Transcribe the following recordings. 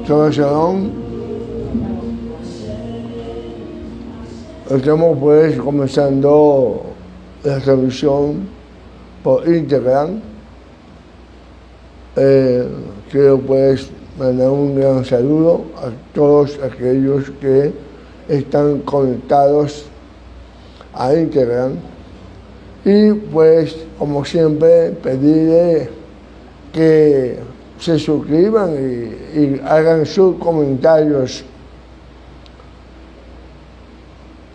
Shalom. Estamos pues comenzando la transmisión por Instagram. Quiero pues mandar un gran saludo a todos aquellos que están conectados a Instagram y pues como siempre pedirle que se suscriban y hagan sus comentarios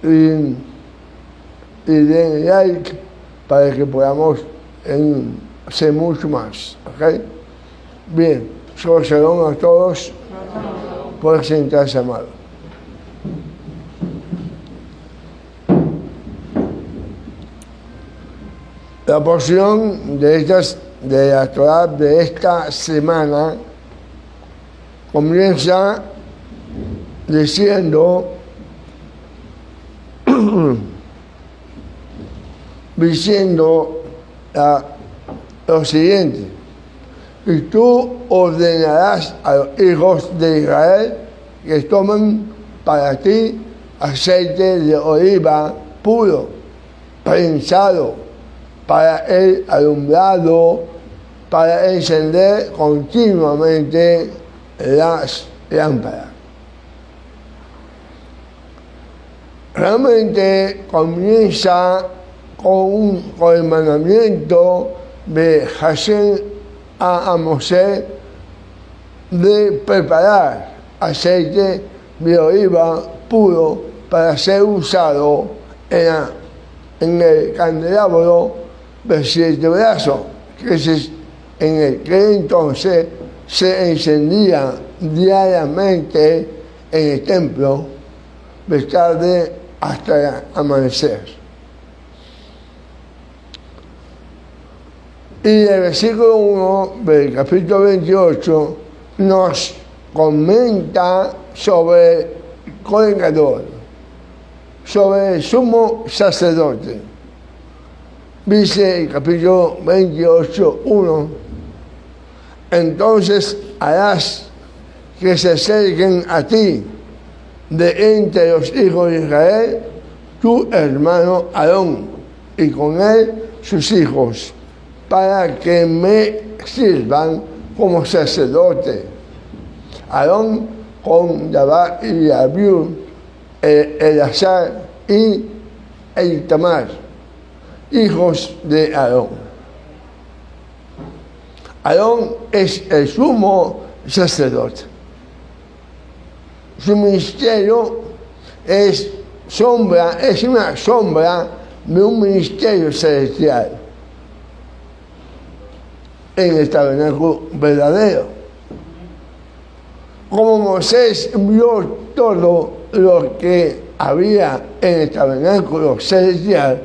y den like para que podamos hacer mucho más, ¿ok? Bien, shalom a todos, por sentarse, amado. La porción de la Torah de esta semana comienza diciendo lo siguiente: y tú ordenarás a los hijos de Israel que tomen para ti aceite de oliva puro, prensado, para el alumbrado, para encender continuamente las lámparas. Realmente comienza con el mandamiento de Hashem a Mosé de preparar aceite de oliva puro para ser usado en el candelabro de 7 brazos, que es en el que entonces se encendía diariamente en el templo de tarde hasta el amanecer. Y el versículo 1 del capítulo 28 nos comenta sobre el Kohen Gadol, sobre el sumo sacerdote. Dice el capítulo 28, 1: entonces harás que se acerquen a ti de entre los hijos de Israel tu hermano Aarón y con él sus hijos, para que me sirvan como sacerdote. Aarón con Nadab y Abiú, Eleazar y Itamar, hijos de Aarón. Aarón es el sumo sacerdote. Su ministerio es una sombra de un ministerio celestial en el tabernáculo verdadero. Como Moisés vio todo lo que había en el tabernáculo celestial,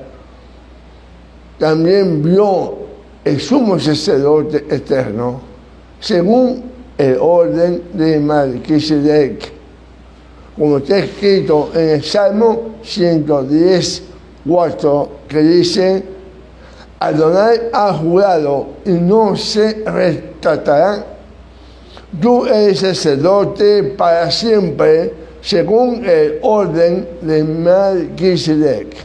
también vio el sumo sacerdote eterno según el orden de Melquisedec, como está escrito en el Salmo 110, 4, que dice: Adonai ha jurado y no se retratará, tú eres sacerdote para siempre según el orden de Melquisedec.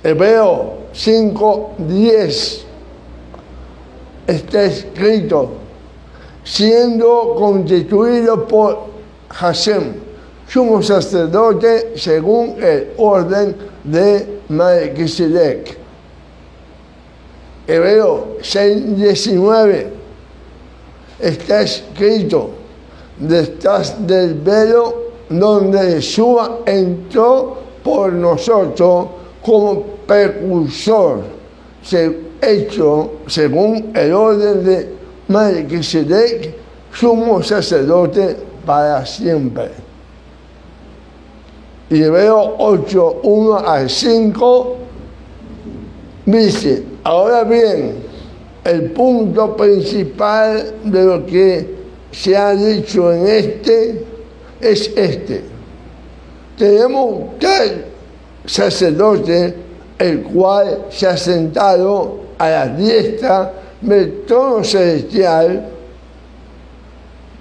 Hebreo 5:10 está escrito: siendo constituido por Hashem, sumo sacerdote según el orden de Melquisedec. Hebreo 6:19 está escrito: detrás del velo donde Yeshua entró por nosotros como precursor, hecho según el orden de Melquisedec, sumo sacerdote para siempre. Y Hebreo 8, 1 al 5 dice: ahora bien, el punto principal de lo que se ha dicho en es este: tenemos tal sacerdote, el cual se ha sentado a la diestra del trono celestial,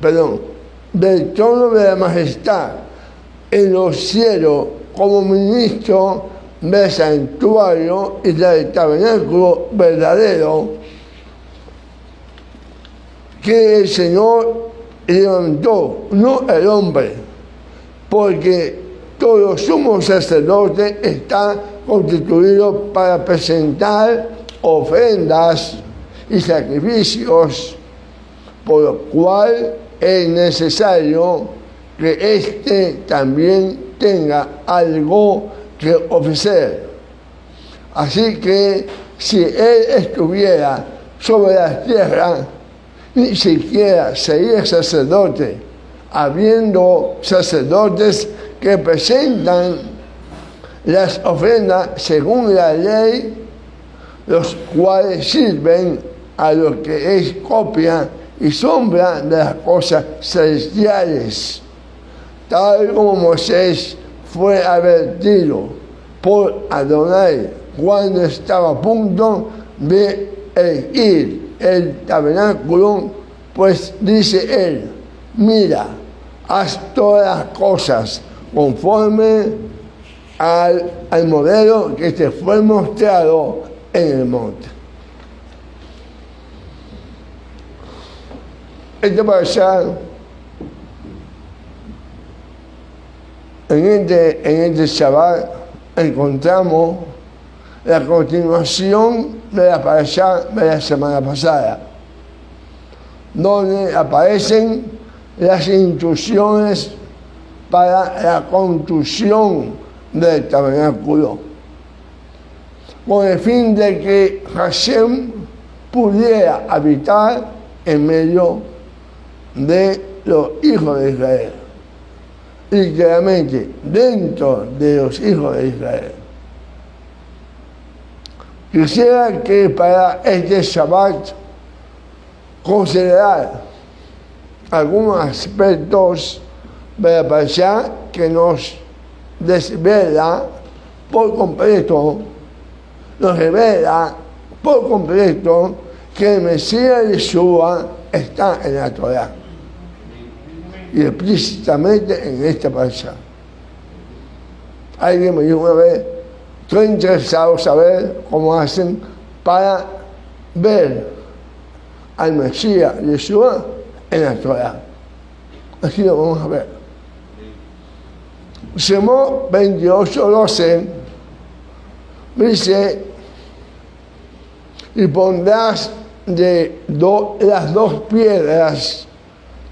del trono de la majestad en los cielos como ministro del santuario y del tabernáculo verdadero que el Señor levantó, no el hombre, porque todo sumo sacerdote está constituido para presentar ofrendas y sacrificios, por lo cual es necesario que éste también tenga algo que ofrecer. Así que si él estuviera sobre la tierra, ni siquiera sería sacerdote, habiendo sacerdotes que presentan las ofrendas según la ley, los cuales sirven a lo que es copia y sombra de las cosas celestiales, tal como Moisés fue advertido por Adonai cuando estaba a punto de erguir el tabernáculo, pues dice él: mira, haz todas las cosas conforme al modelo que te fue mostrado en el monte. En este Shabbat encontramos la continuación de la parashá de la semana pasada, donde aparecen las instrucciones para la construcción del tabernáculo, con el fin de que Hashem pudiera habitar en medio de los hijos de Israel, literalmente dentro de los hijos de Israel. Quisiera que para este Shabbat considerar algunos aspectos de la parashá que nos desvela por completo, nos revela por completo que el Mesías Yeshua está en la Torá y explícitamente en esta parashá. Alguien me dijo una vez: estoy interesado en saber cómo hacen para ver al Mesías Yeshua en la Torá. Así lo vamos a ver. Shemot 28:12 dice: y pondrás de las dos piedras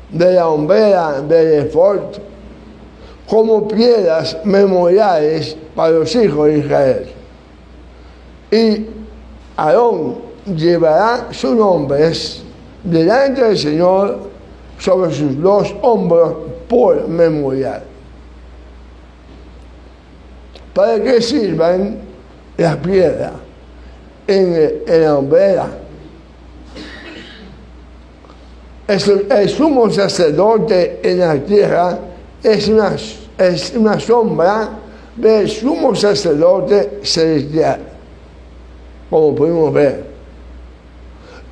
de la hombrera del efod como piedras memoriales para los hijos de Israel. Y Aarón llevará sus nombres delante del Señor sobre sus dos hombros por memorial. ¿Para qué sirven las piedras en la hombrera? El sumo sacerdote en la tierra es una sombra del sumo sacerdote celestial, como pudimos ver.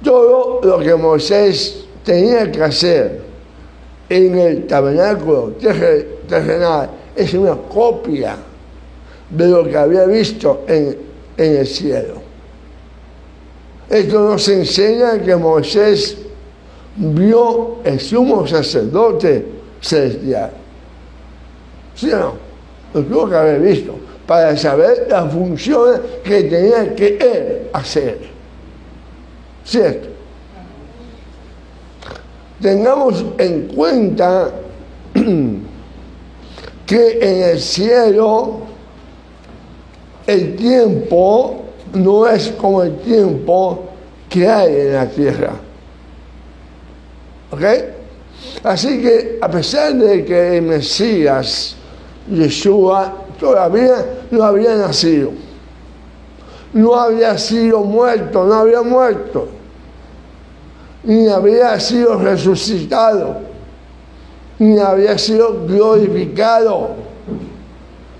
Todo lo que Moisés tenía que hacer en el tabernáculo terrenal es una copia de lo que había visto en el cielo. Esto nos enseña que Moisés vio el sumo sacerdote celestial. ¿Sí o no? Lo tuvo que haber visto para saber las funciones que tenía que él hacer. ¿Cierto? Tengamos en cuenta que en el cielo el tiempo no es como el tiempo que hay en la tierra. ¿Ok? Así que a pesar de que el Mesías Yeshua todavía no había nacido, no había sido muerto, no había muerto, ni había sido resucitado, ni había sido glorificado,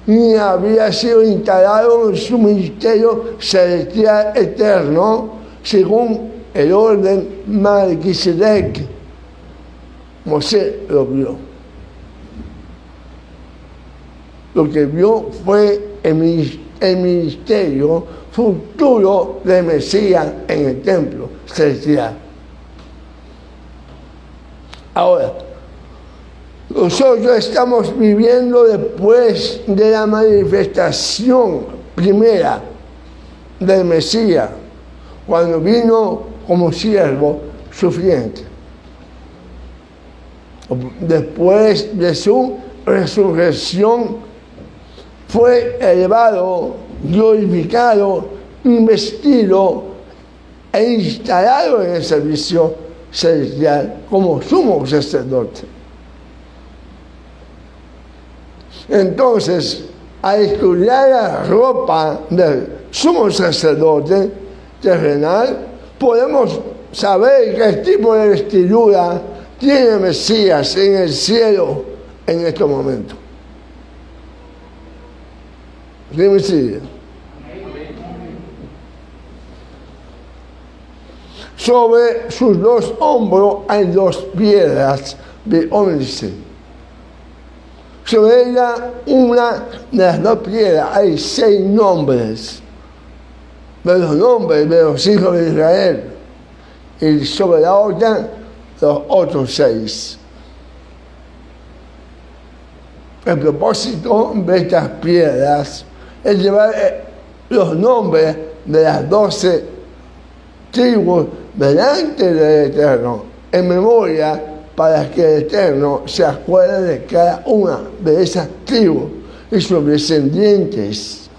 ni había sido instalado en su ministerio celestial eterno según el orden Melquisedec, Moisés lo vio. Lo que vio fue el ministerio futuro del Mesías en el templo celestial. Ahora, nosotros estamos viviendo después de la manifestación primera del Mesías, cuando vino como siervo sufriente. Después de su resurrección, fue elevado, glorificado, investido e instalado en el servicio celestial como sumo sacerdote. Entonces, al estudiar la ropa del sumo sacerdote terrenal, podemos saber qué tipo de vestidura tiene el Mesías en el cielo en estos momentos. ¿Sí me sigue? Sobre sus dos hombros hay dos piedras de ónice. Sobre ella, una de las dos piedras, hay 6 nombres de los nombres de los hijos de Israel. Y sobre la otra, los otros 6. El propósito de estas piedras es llevar los nombres de las 12 tribus delante del Eterno, en memoria, para que el Eterno se acuerde de cada una de esas tribus y sus descendientes.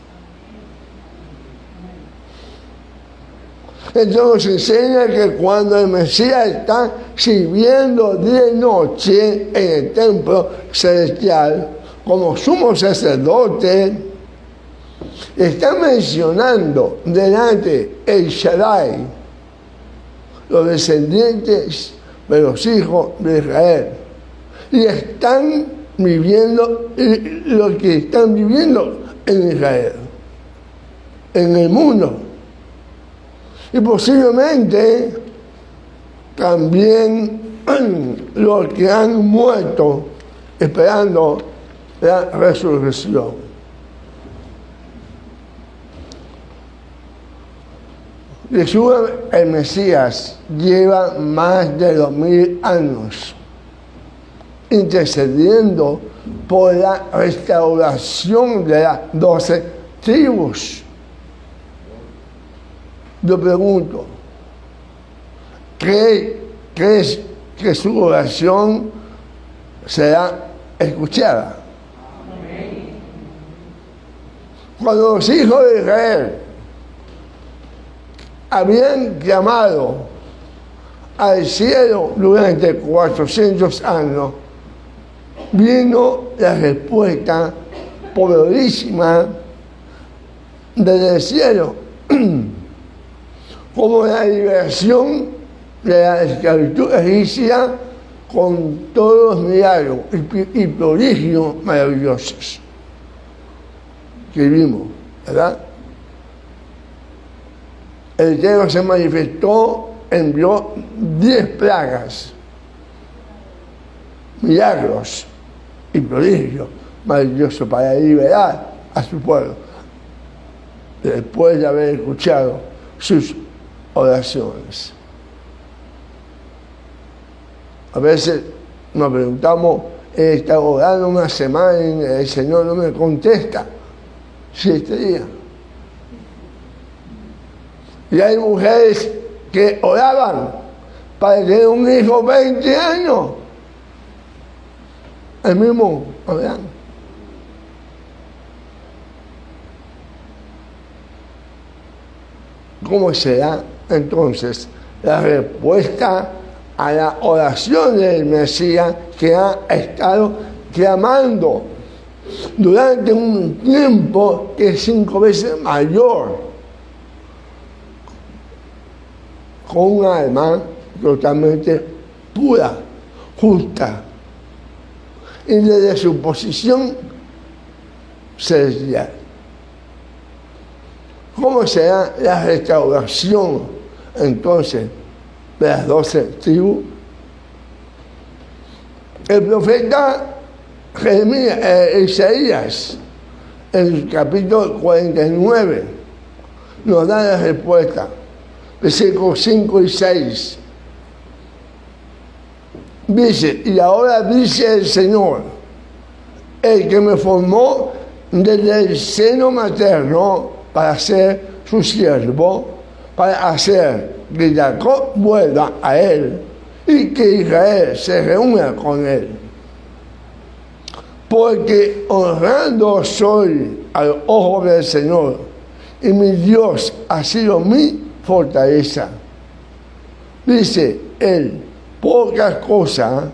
Entonces enseña que cuando el Mesías está sirviendo día y noche en el templo celestial como sumo sacerdote, está mencionando delante el Shaddai, los descendientes de los hijos de Israel, y están viviendo lo que están viviendo en Israel, en el mundo, y posiblemente también los que han muerto esperando la resurrección. Jesús, el Mesías, lleva más de 2000 años intercediendo por la restauración de las 12 tribus. Yo pregunto, ¿crees que su oración será escuchada? Cuando los hijos de Israel habían llamado al cielo durante 400 años, vino la respuesta poderosísima desde el cielo, como la liberación de la esclavitud egipcia con todos los milagros y prodigios maravillosos que vimos, ¿verdad? El Eterno se manifestó, envió 10 plagas, milagros y prodigios maravillosos para liberar a su pueblo, después de haber escuchado sus oraciones. A veces nos preguntamos, he estado orando una semana y el Señor no me contesta. 7 días. Y hay mujeres que oraban para tener un hijo 20 años. El mismo orando. ¿Cómo será entonces la respuesta a la oración del Mesías que ha estado clamando durante un tiempo que es 5 veces mayor, con un alma totalmente pura, justa, y desde su posición celestial? ¿Cómo será la restauración entonces de las 12 tribus? El profeta Isaías, en el capítulo 49, nos da la respuesta, versículos 5 y 6. Dice, y ahora dice el Señor, el que me formó desde el seno materno para ser su siervo, para hacer que Jacob vuelva a él y que Israel se reúna con él. Porque honrando soy al ojo del Señor, y mi Dios ha sido mi fortaleza. Dice él, pocas cosas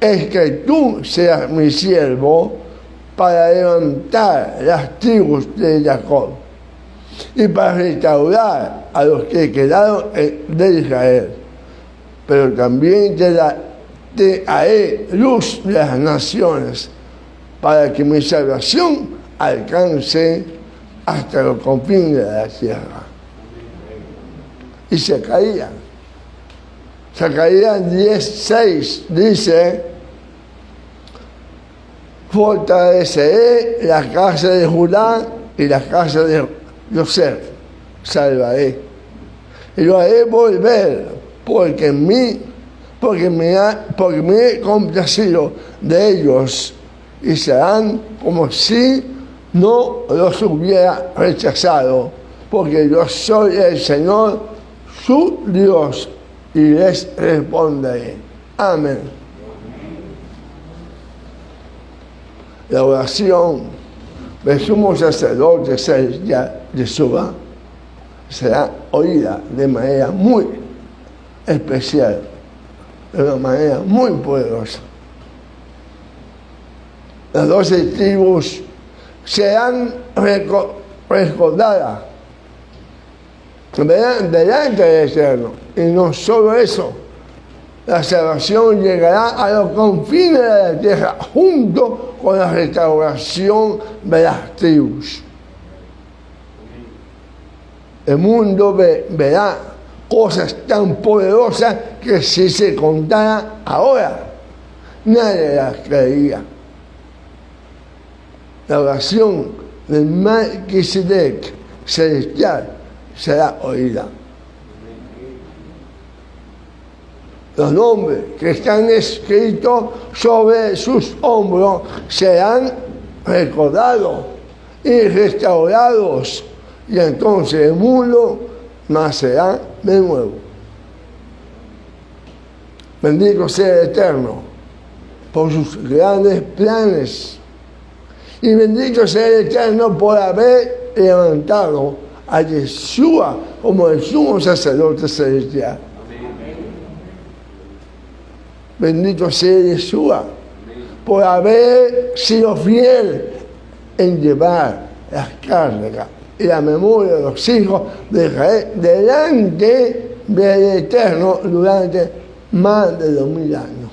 es que tú seas mi siervo para levantar las tribus de Jacob y para restaurar a los que quedaron de Israel. Pero también te haré luz de las naciones para que mi salvación alcance hasta los confines de la tierra. Y Zacarías 10:6 dice, fortaleceré la casa de Judá y la casa de José, salvaré. Y lo haré volver, porque me he complacido de ellos, y serán como si no los hubiera rechazado, porque yo soy el Señor, su Dios, y les responderé. Amén. La oración del sumo sacerdote Yeshua será oída de manera muy especial, de una manera muy poderosa. Las 12 tribus serán recordadas delante del Eterno. Y no solo eso, la salvación llegará a los confines de la tierra junto con la restauración de las tribus. El mundo verá cosas tan poderosas que si se contara ahora, nadie las creería. La oración del Melquisedec celestial será oída. Los nombres que están escritos sobre sus hombros serán recordados y restaurados, y entonces el mundo nacerá de nuevo. Bendito sea el Eterno por sus grandes planes, y bendito sea el Eterno por haber levantado a Yeshua como el sumo sacerdote celestial. Bendito sea Yeshua por haber sido fiel en llevar las cargas y la memoria de los hijos de Israel delante del Eterno durante más de 2000 años.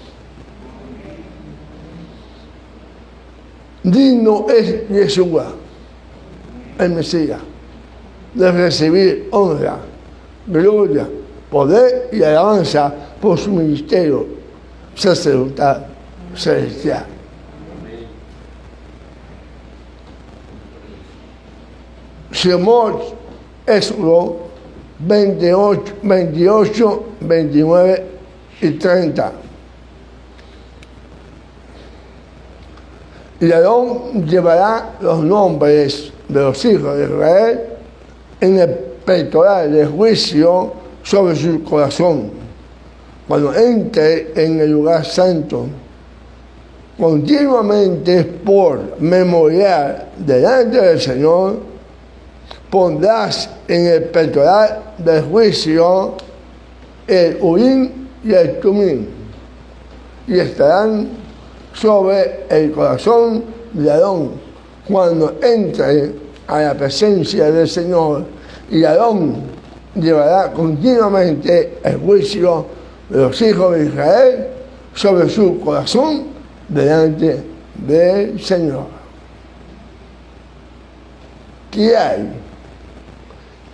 Digno es Yeshua, el Mesías, de recibir honra, gloria, poder y alabanza por su ministerio sacerdotal celestial. Shemot, Éxodo 28, 29 y 30. Y Aarón llevará los nombres de los hijos de Israel en el pectoral de juicio sobre su corazón, cuando entre en el lugar santo, continuamente por memorial delante del Señor, pondrás en el pectoral del juicio el Urim y el Tumim, y estarán sobre el corazón de Aarón cuando entre a la presencia del Señor, y Aarón llevará continuamente el juicio de los hijos de Israel sobre su corazón delante del Señor. ¿Qué hay?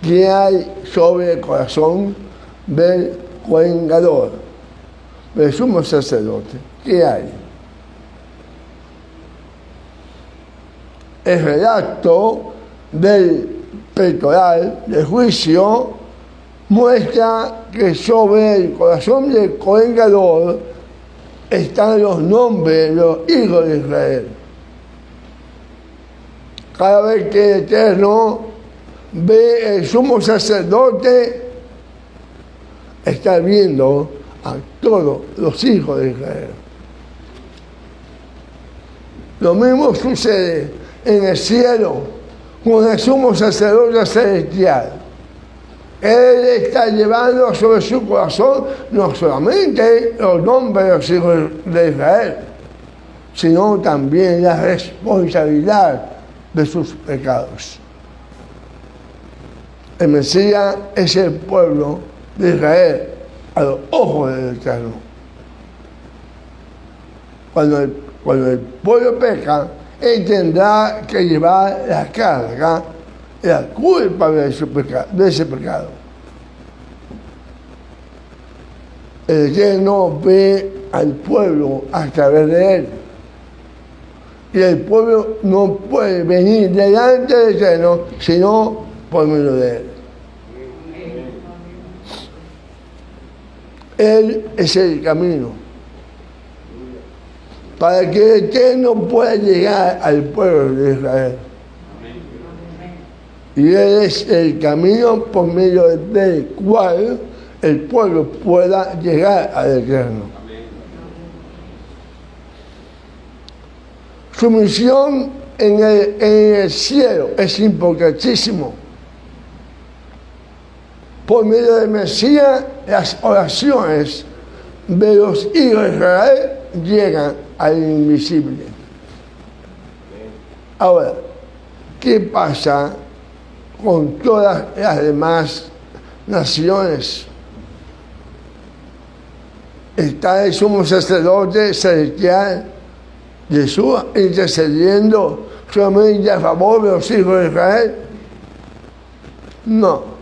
¿Qué hay sobre el corazón del Cohen Gadol, del sumo sacerdote? ¿Qué hay? el relato del pectoral del juicio muestra que sobre el corazón del Cohen Gadol están los nombres de los hijos de Israel. Cada vez que el Eterno ve el sumo sacerdote, está viendo a todos los hijos de Israel. Lo mismo sucede en el cielo con el sumo sacerdote celestial. Él está llevando sobre su corazón no solamente los nombres de los hijos de Israel, sino también la responsabilidad de sus pecados. El Mesías es el pueblo de Israel a los ojos del Eterno. Cuando el pueblo peca, él tendrá que llevar la carga, la culpa de ese pecado. El Eterno ve al pueblo a través de él. Y el pueblo no puede venir delante del Eterno sino por medio de él. Él es el camino para que el Eterno pueda llegar al pueblo de Israel. Y Él es el camino por medio del cual el pueblo pueda llegar al Eterno. Su misión en el cielo es importantísimo. Por medio del Mesías, las oraciones de los hijos de Israel llegan al invisible. Ahora, ¿qué pasa con todas las demás naciones? Está el sumo sacerdote celestial, Jesús, intercediendo solamente a favor de los hijos de Israel. No.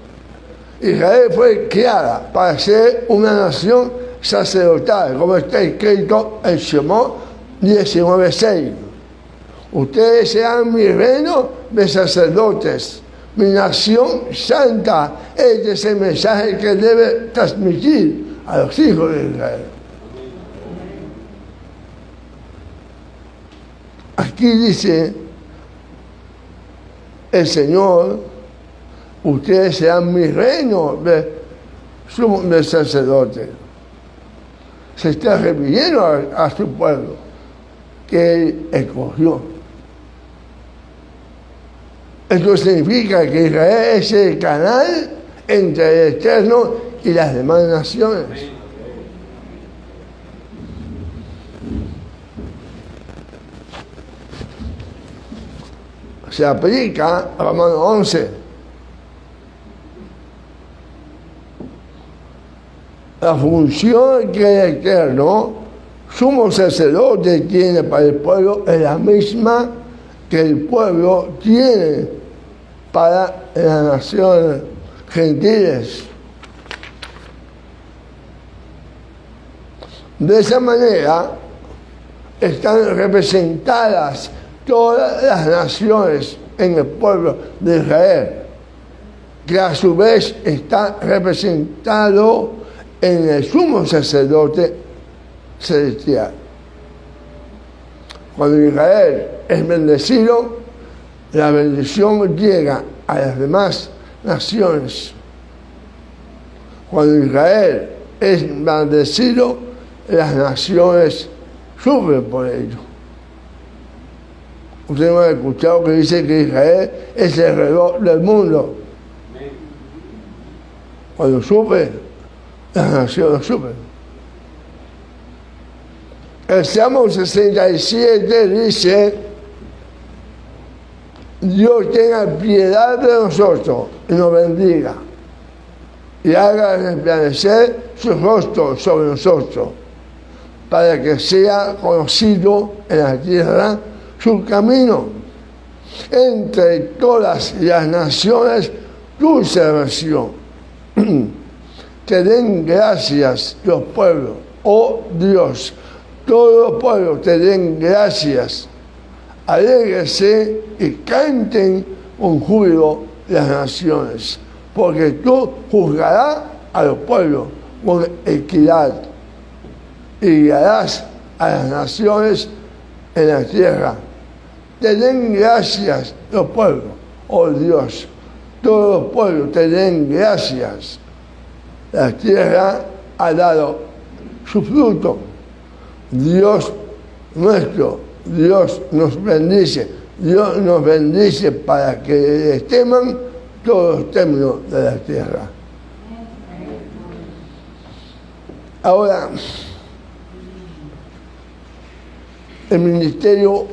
Israel fue creada para ser una nación sacerdotal, como está escrito en Shemot 19:6. Ustedes serán mi reino de sacerdotes, mi nación santa. Este es el mensaje que debe transmitir a los hijos de Israel. Aquí dice el Señor: ustedes serán mi reino de sacerdote. Se está refiriendo a su pueblo que él escogió. Esto significa que Israel es el canal entre el Eterno y las demás naciones. Se aplica a Romanos 11. La función que el Eterno, sumo sacerdote, tiene para el pueblo es la misma que el pueblo tiene para las naciones gentiles. De esa manera están representadas todas las naciones en el pueblo de Israel, que a su vez está representado en el sumo sacerdote celestial. Cuando Israel es bendecido, la bendición llega a las demás naciones. Cuando Israel es bendecido, las naciones sufren por ello. Ustedes no han escuchado que dice que Israel es el reloj del mundo. Cuando sufre, las naciones sufren. El Salmo 67 dice: Dios tenga piedad de nosotros y nos bendiga y haga resplandecer su rostro sobre nosotros, para que sea conocido en la tierra su camino. Entre todas las naciones tu salvación. Te den gracias los pueblos, oh Dios, todos los pueblos te den gracias. Alégrense y canten con júbilo las naciones, porque tú juzgarás a los pueblos con equidad y guiarás a las naciones en la tierra. Te den gracias los pueblos, oh Dios, todos los pueblos te den gracias. La tierra ha dado su fruto. Dios nuestro, Dios nos bendice. Dios nos bendice para que les teman todos los términos de la tierra. Ahora, el ministerio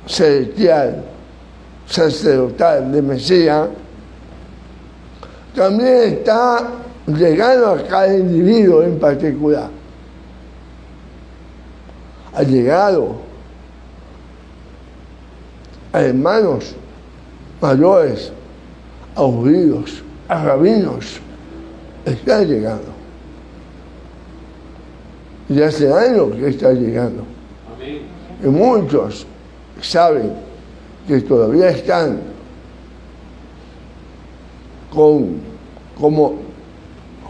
celestial, sacerdotal de Mesías, también está llegando a cada individuo en particular. Ha llegado a hermanos mayores, a judíos, a rabinos, está llegando. Y hace años que está llegando. Amén. Y muchos saben que todavía están como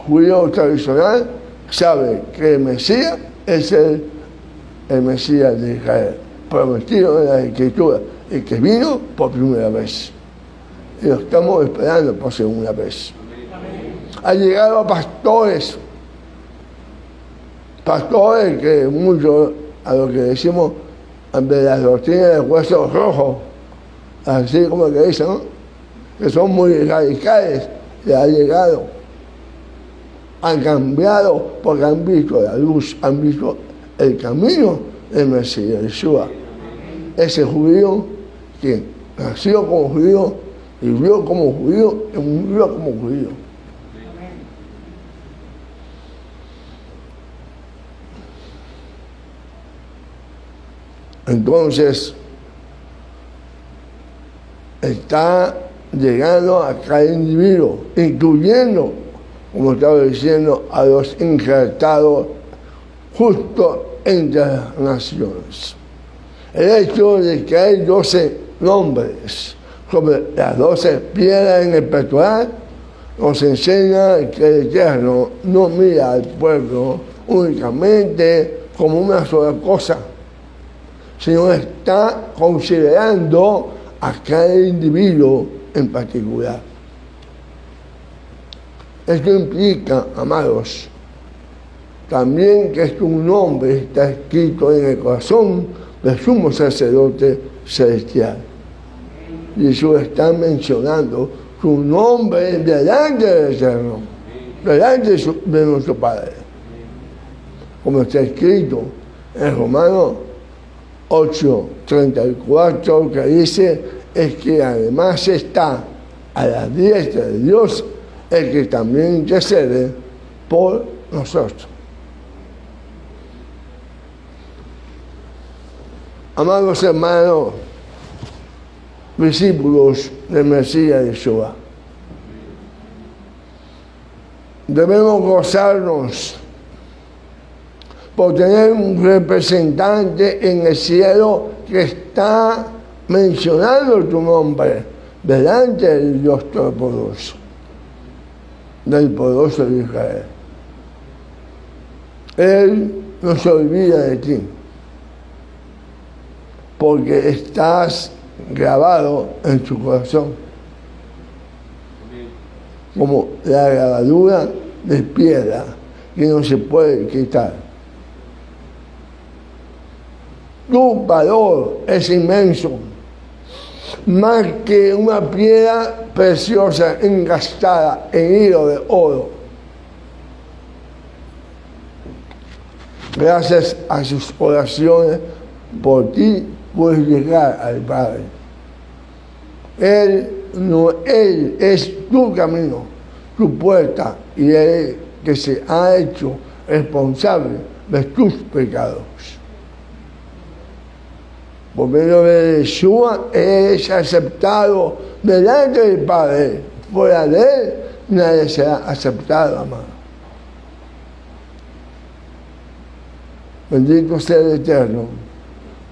judío tradicional, saben que el Mesías es el Mesías de Israel, prometido en la Escritura, y que vino por primera vez. Y lo estamos esperando por segunda vez. Ha llegado a pastores que muchos, a lo que decimos de las doctrinas de huesos rojos, así como que dicen, ¿no?, que son muy radicales, le ha llegado. Han cambiado porque han visto la luz, han visto el camino del Mesías, Yeshua. Ese judío que nació como judío, vivió como judío y murió como judío. Entonces, está llegando a cada individuo, incluyendo, como estaba diciendo, a los injertados justo entre las naciones. El hecho de que hay 12 nombres sobre las 12 piedras en el pectoral nos enseña que el Eterno no mira al pueblo únicamente como una sola cosa, sino está considerando a cada individuo en particular. Esto implica, amados, también que un nombre está escrito en el corazón del sumo sacerdote celestial. Y eso está mencionando su nombre delante del Eterno, delante de nuestro Padre. Como está escrito en Romanos 8:34, que dice, es que además está a la diestra de Dios el que también intercede por nosotros. Amados hermanos, discípulos del Mesías Yeshua, debemos gozarnos por tener un representante en el cielo que está mencionando tu nombre delante del Dios Todopoderoso, del poderoso de Israel. Él no se olvida de ti, porque estás grabado en su corazón, como la grabadura de piedra que no se puede quitar. Tu valor es inmenso, más que una piedra preciosa engastada en hilo de oro. Gracias a sus oraciones, por ti puedes llegar al Padre. Él es tu camino, tu puerta, y Él que se ha hecho responsable de tus pecados. Por medio de Yeshua es aceptado delante del Padre. Fuera de Él nadie será aceptado, amado. Bendito sea el Eterno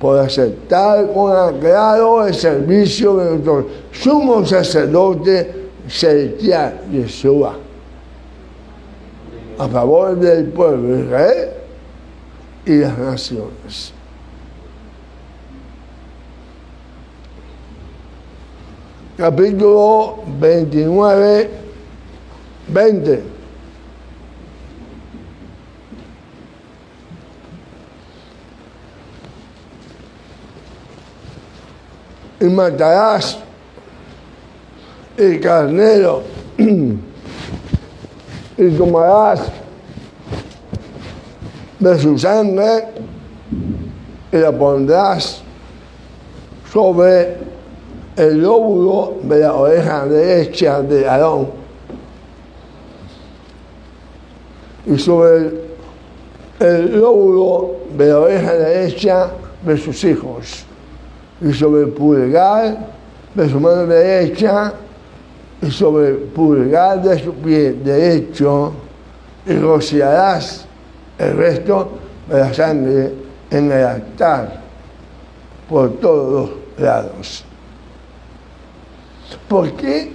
por aceptar con agrado el servicio de nuestro sumo sacerdote celestial, Yeshua, a favor del pueblo de Israel y las naciones. Capítulo 29, 20. Y matarás el carnero y tomarás de su sangre y la pondrás sobre el lóbulo de la oreja derecha de Aarón y sobre el lóbulo de la oreja derecha de sus hijos y sobre el pulgar de su mano derecha y sobre el pulgar de su pie derecho, y rociarás el resto de la sangre en el altar por todos los lados. ¿Por qué?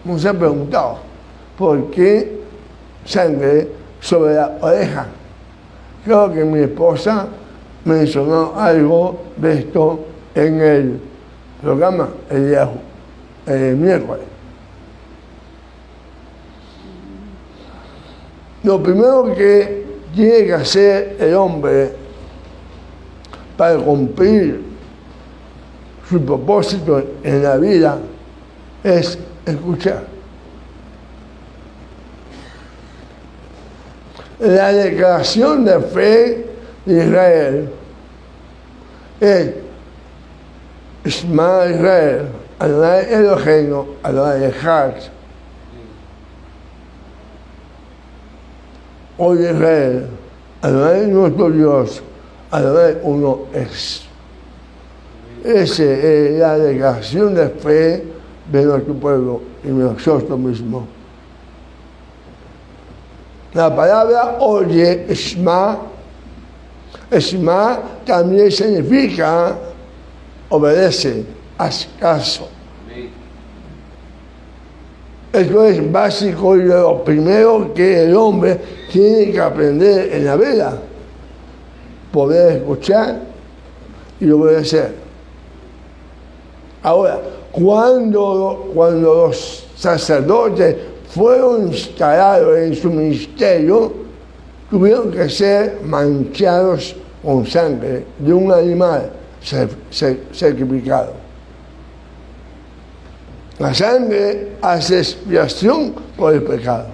Nos han preguntado, ¿por qué sangre sobre la oreja? Creo que mi esposa mencionó algo de esto en el programa el miércoles. Lo primero que tiene que hacer el hombre para cumplir su propósito en la vida es escuchar. La declaración de fe de Israel es Shema Israel, Adonai Eloheinu, Adonai Echad. Oye Israel, Adonai nuestro Dios, Adonai uno es. Esa es la declaración de fe de nuestro pueblo y de nosotros mismos. La palabra oye, Shema, Shema también significa obedece, haz caso. Esto es básico y lo primero que el hombre tiene que aprender en la vida. Poder escuchar y obedecer. Ahora, cuando los sacerdotes fueron instalados en su ministerio, tuvieron que ser manchados con sangre de un animal sacrificado. La sangre hace expiación por el pecado.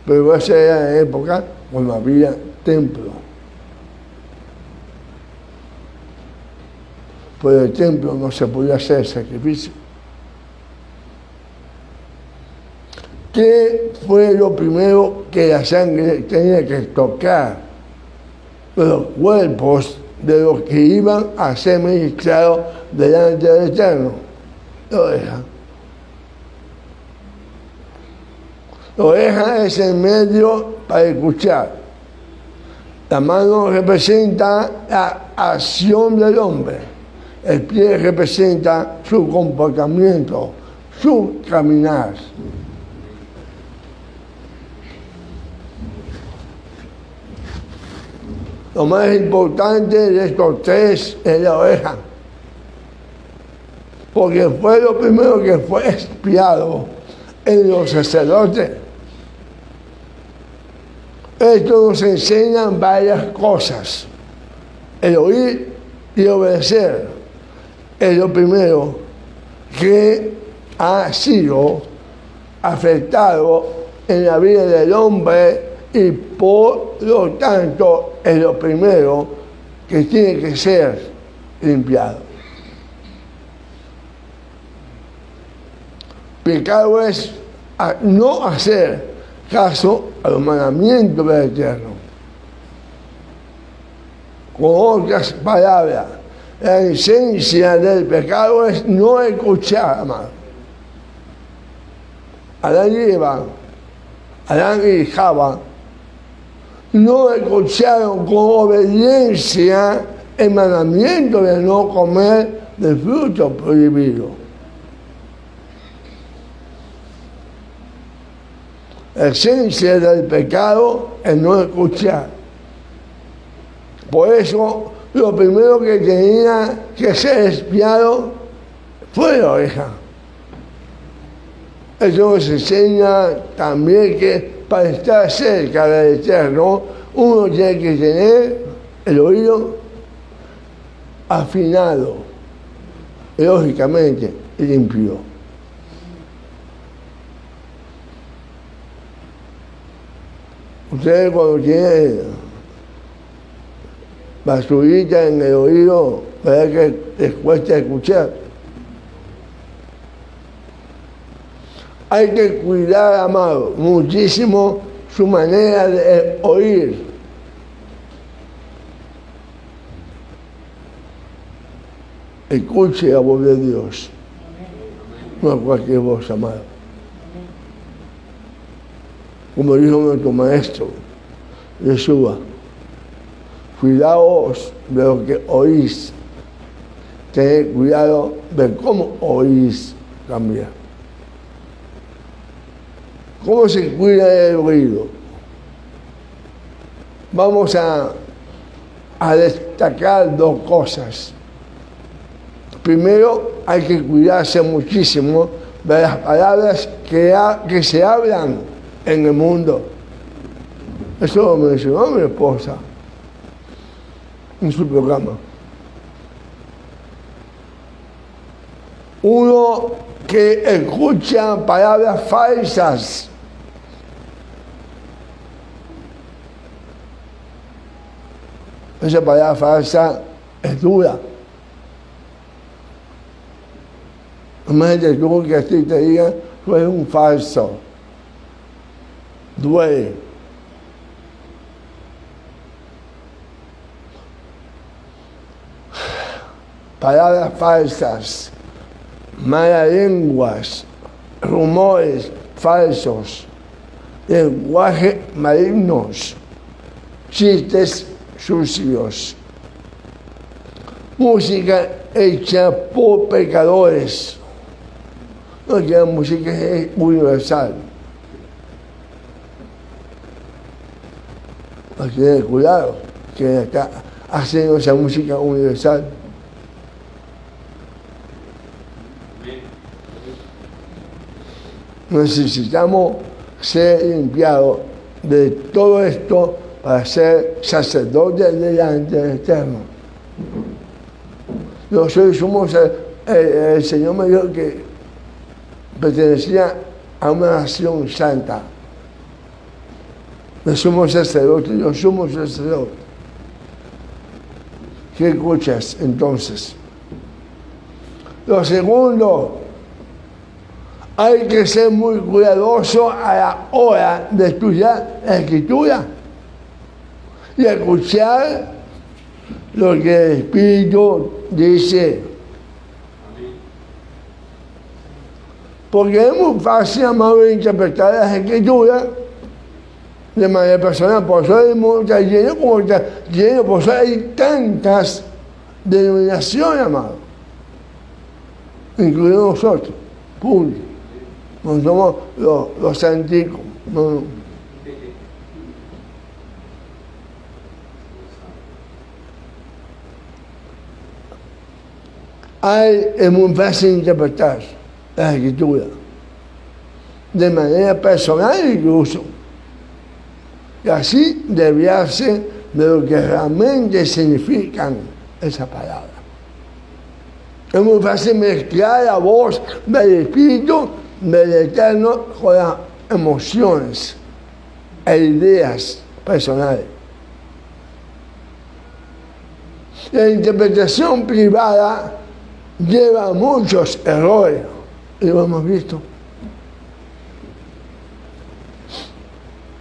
Pero esa era la época cuando había templo. Por el templo no se podía hacer sacrificio. ¿Qué fue lo primero que la sangre tenía que tocar? Los cuerpos de los que iban a ser ministrados delante del Eterno. La oreja. La oreja es el medio para escuchar. La mano representa la acción del hombre. El pie representa su comportamiento, su caminar. Lo más importante de estos tres es la oreja, porque fue lo primero que fue expiado en los sacerdotes. Esto nos enseña varias cosas. El oír y obedecer es lo primero que ha sido afectado en la vida del hombre y por lo tanto es lo primero que tiene que ser limpiado. Pecado es no hacer caso a los mandamientos del Eterno. Con otras palabras, la esencia del pecado es no escuchar, amado. Adán y Eva, Adán y Java, no escucharon con obediencia el mandamiento de no comer del fruto prohibido. La esencia del pecado es no escuchar. Por eso, lo primero que tenía que ser expiado fue la oveja. Eso nos enseña también que para estar cerca del Eterno, uno tiene que tener el oído afinado, y lógicamente limpio. Ustedes cuando tienen basurita en el oído, ¿verdad que les cuesta escuchar? Hay que cuidar, amado, muchísimo su manera de oír. Escuche la voz de Dios, no a cualquier voz, amado. Como dijo nuestro maestro, Yeshua, cuidaos de lo que oís, tened cuidado de cómo oís también. ¿Cómo se cuida el oído? Vamos a destacar dos cosas. Primero, hay que cuidarse muchísimo de las palabras que se hablan en el mundo. Eso lo mencionó mi esposa en su programa. Uno que escucha palabras falsas. Esa palabra falsa es dura. Imagínate tú que así te digan, tú eres un falso. Duele. Palabras falsas, malas lenguas, rumores falsos, lenguaje malignos, chistes sucios, música hecha por pecadores. No, que la música es universal. Hay que tener cuidado que está haciendo esa música universal. Necesitamos ser limpiados de todo esto para ser sacerdotes delante del Eterno. Nosotros somos, el Señor me dijo que pertenecía a una nación santa. No somos sacerdotes, no somos sacerdotes. ¿Qué escuchas entonces? Lo segundo, hay que ser muy cuidadoso a la hora de estudiar la Escritura y escuchar lo que el Espíritu dice. Porque es muy fácil, amado, interpretar las Escrituras de manera personal. Por eso el mundo está lleno, como está lleno, por eso hay tantas denominaciones, amado, incluidos nosotros, punto. No somos los antiguos, no. Es muy fácil interpretar la Escritura de manera personal incluso, y así desviarse de lo que realmente significan esas palabras. Es muy fácil mezclar la voz del Espíritu del Eterno con las emociones e ideas personales. La interpretación privada lleva muchos errores, y lo hemos visto.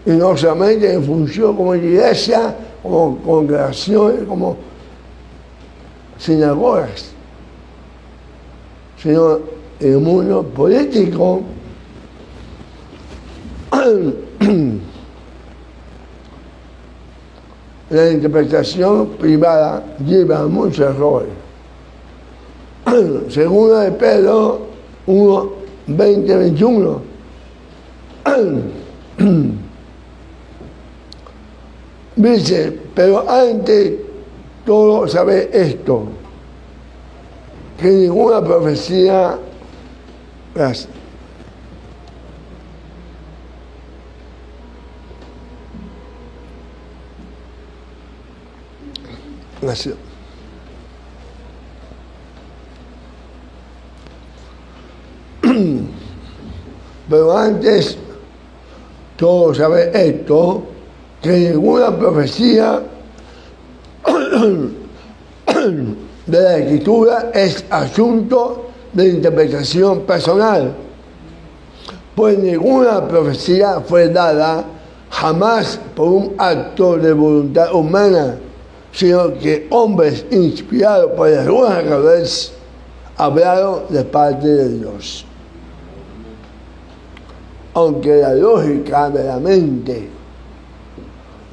Y no solamente en función como iglesia, como congregaciones, como sinagogas, sino en el mundo político, La interpretación privada lleva muchos errores. Segunda de Pedro 1, 20, 21. Dice, pero antes todo sabe esto, que ninguna profecía, gracias, gracias. Pero antes todo sabe esto, que ninguna profecía de la Escritura es asunto de interpretación personal, pues ninguna profecía fue dada jamás por un acto de voluntad humana, sino que hombres inspirados por el Ruach HaKodesh hablaron de parte de Dios. Aunque la lógica de la mente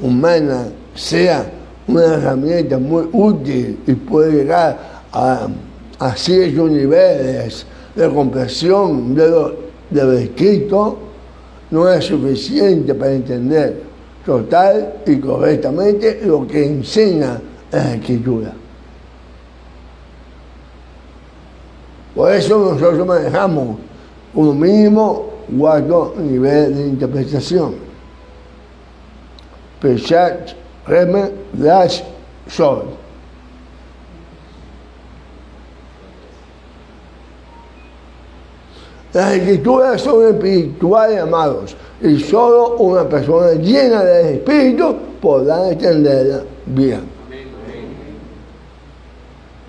humana sea una herramienta muy útil y puede llegar a ciertos niveles de comprensión de lo escrito, no es suficiente para entender total y correctamente lo que enseña la Escritura. Por eso nosotros manejamos un mínimo cuarto nivel de interpretación. Peshat, Reme, Dash, Sol. Las Escrituras son espirituales, amados, y solo una persona llena del Espíritu podrá entenderla bien.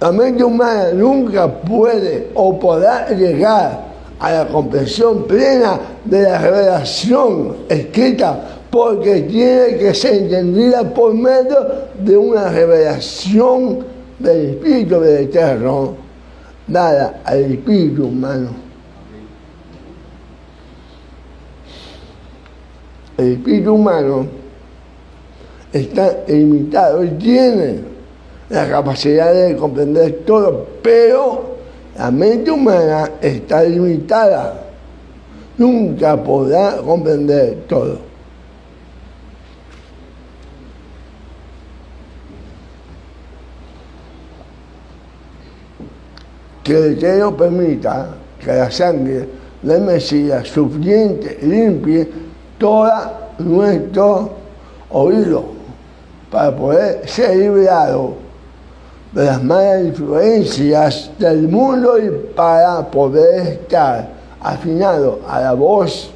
La mente humana nunca puede o podrá llegar a la comprensión plena de la revelación escrita, porque tiene que ser entendida por medio de una revelación del Espíritu del Eterno, dada al Espíritu humano. El Espíritu humano está limitado y tiene la capacidad de comprender todo, pero la mente humana está limitada. Nunca podrá comprender todo. Que el Eterno permita que la sangre del Mesías suficiente limpie todo nuestro oído para poder ser liberado de las malas influencias del mundo y para poder estar afinado a la voz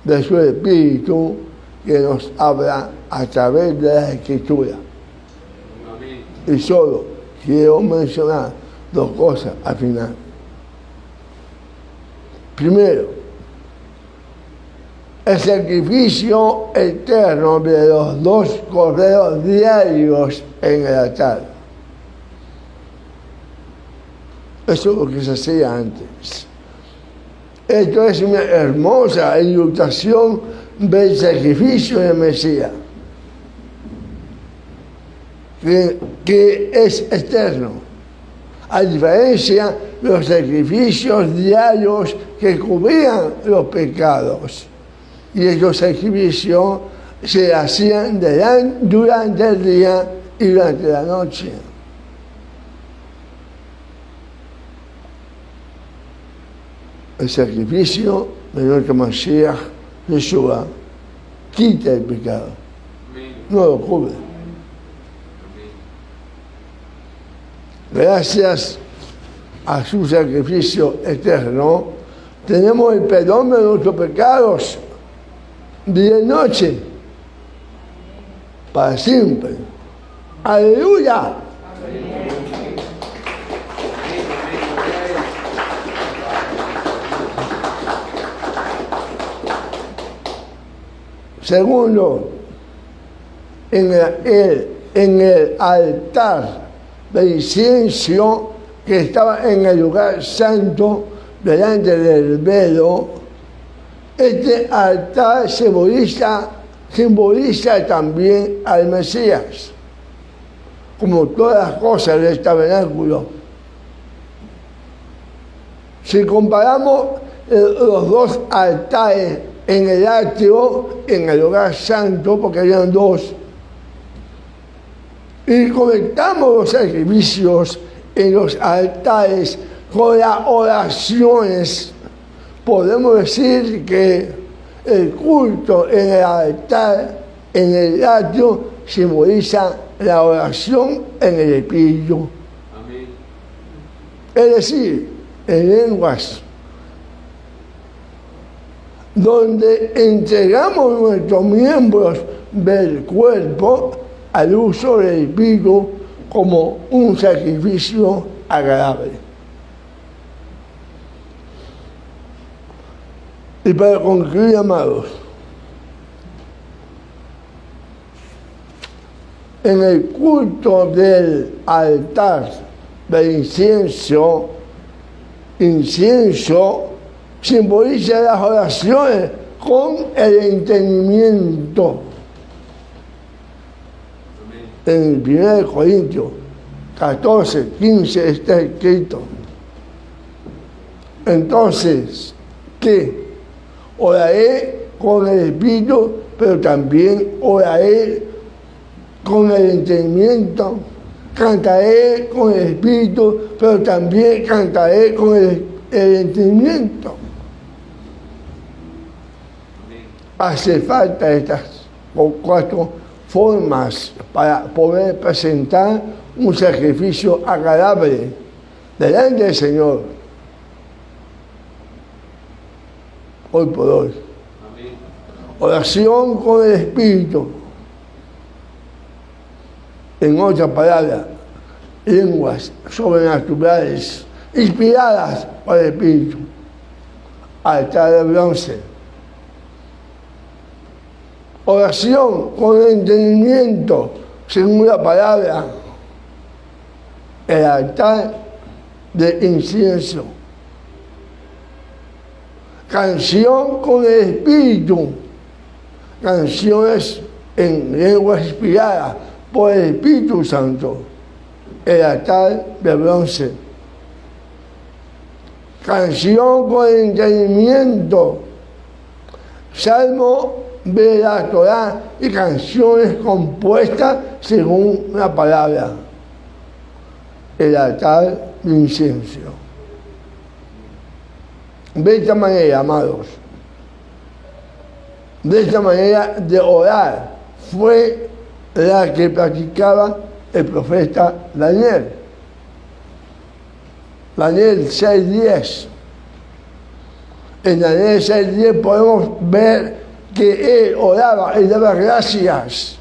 de su Espíritu que nos habla a través de la Escritura. Amén. Y solo quiero mencionar dos cosas al final. Primero, el sacrificio eterno de los 2 corderos diarios en el altar. Eso es lo que se hacía antes. Esto es una hermosa ilustración del sacrificio del Mesías, que es eterno, a diferencia de los sacrificios diarios que cubrían los pecados. Y esos sacrificios se hacían durante el día y durante la noche. El sacrificio de nuestro Mashiach Yeshua quita el pecado, no lo cubre. Gracias a su sacrificio eterno, tenemos el perdón de nuestros pecados día y noche, para siempre. ¡Aleluya! Segundo, en el altar de incienso que estaba en el lugar santo, delante del velo, Este altar simboliza también al Mesías, como todas las cosas del tabernáculo. Si comparamos los dos altares en el atrio, en el lugar santo, porque habían dos, y conectamos los sacrificios en los altares con las oraciones, podemos decir que el culto en el altar, en el atrio, simboliza la oración en el Espíritu. Amén. Es decir, en lenguas, donde entregamos nuestros miembros del cuerpo al uso del Espíritu como un sacrificio agradable. Y para concluir, amados, en el culto del altar del incienso simboliza las oraciones con el entendimiento. En 1 Corintios 14, 15 está escrito. Entonces, ¿qué? Oraré con el Espíritu, pero también oraré con el entendimiento. Cantaré con el Espíritu, pero también cantaré con el entendimiento. Hace falta estas cuatro formas para poder presentar un sacrificio agradable delante del Señor. Hoy por hoy. Amén. Oración con el Espíritu. En otras palabras, lenguas sobrenaturales inspiradas por el Espíritu. Altar de bronce. Oración con entendimiento, según la palabra. El altar de incienso. Canción con el Espíritu. Canciones en lenguas inspiradas por el Espíritu Santo. El altar de bronce. Canción con entendimiento. Salmo de la Torá y canciones compuestas según la palabra. El altar de incienso. De esta manera, amados, de esta manera de orar fue la que practicaba el profeta Daniel. Daniel 6:10. En Daniel 6:10 podemos ver que él oraba y daba gracias.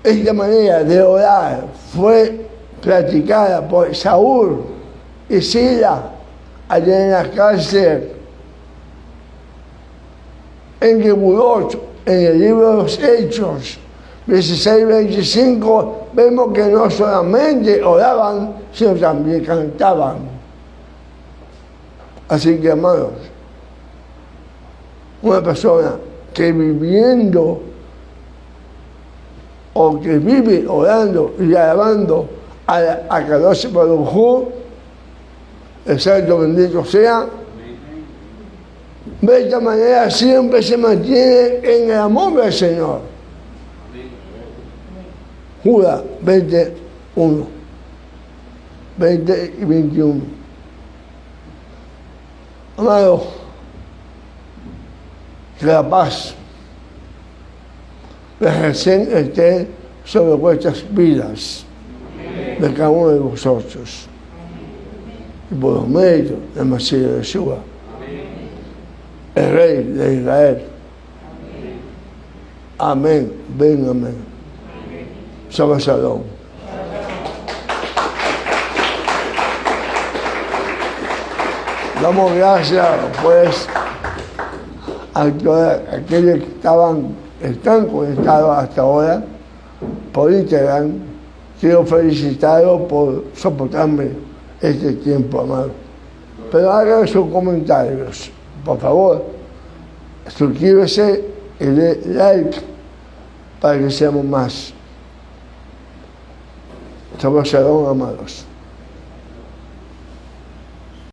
Esta manera de orar fue practicada por Saúl y Sila allá en la cárcel. En Gebulot, en el libro de los Hechos, 16-25, vemos que no solamente oraban, sino también cantaban. Así que, hermanos, una persona que viviendo o que vive orando y alabando a Kadosh Baruj Hu, el santo bendito sea, de esta manera siempre se mantiene en el amor del Señor. Judas 21, 20 y 21. Amado, que la paz recién esté sobre vuestras vidas, de cada uno de vosotros, y por los méritos del Mesías de Yeshua, el Rey de Israel. Amén. Ven, amén. Shabbat Shalom. Damos gracias, pues, a todos aquellos que están conectados hasta ahora por Instagram. Quiero felicitarlos por soportarme este tiempo, amado. Pero hagan sus comentarios. por favor, suscríbase y dé like para que seamos más. Somos Shalom, amados.